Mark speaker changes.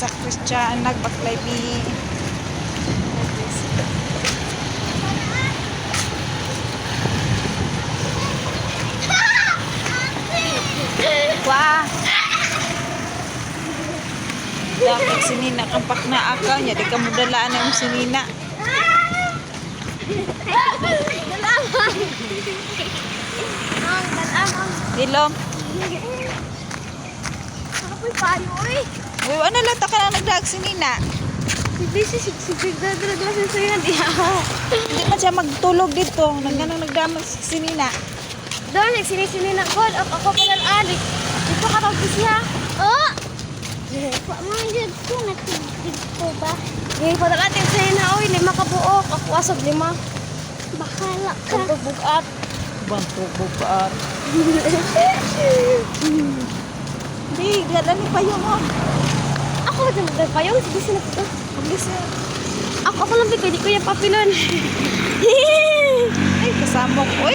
Speaker 1: sa Christian nagbaklay bi. Wah. Dapat sinina kampak na akaw nya di ka mudalaan ang sinina. Dilom.
Speaker 2: Ako'y payo eh.
Speaker 1: Uy, ano lang ta ka na nagdag sinina?
Speaker 2: Sige, dadala sa sayo diya.
Speaker 1: Hindi man siya magtulog dito. Nagdamag sinina.
Speaker 2: Doon, sinisini na ko. Ako palalaan. Dito ka tawag siya. Oh! Pamangin ko, natigid ko ba? Ngayon pa natin sa'yo na, oy, 5 kabuok. Ako asab 5. Bakala ka. Ang bugat.
Speaker 1: Bantog bugat. Di, galan ni payong mo.
Speaker 2: Ako, dyan pa yung sige sinap ko.
Speaker 1: Bilis na.
Speaker 2: Ako lang, di ko yung papilon.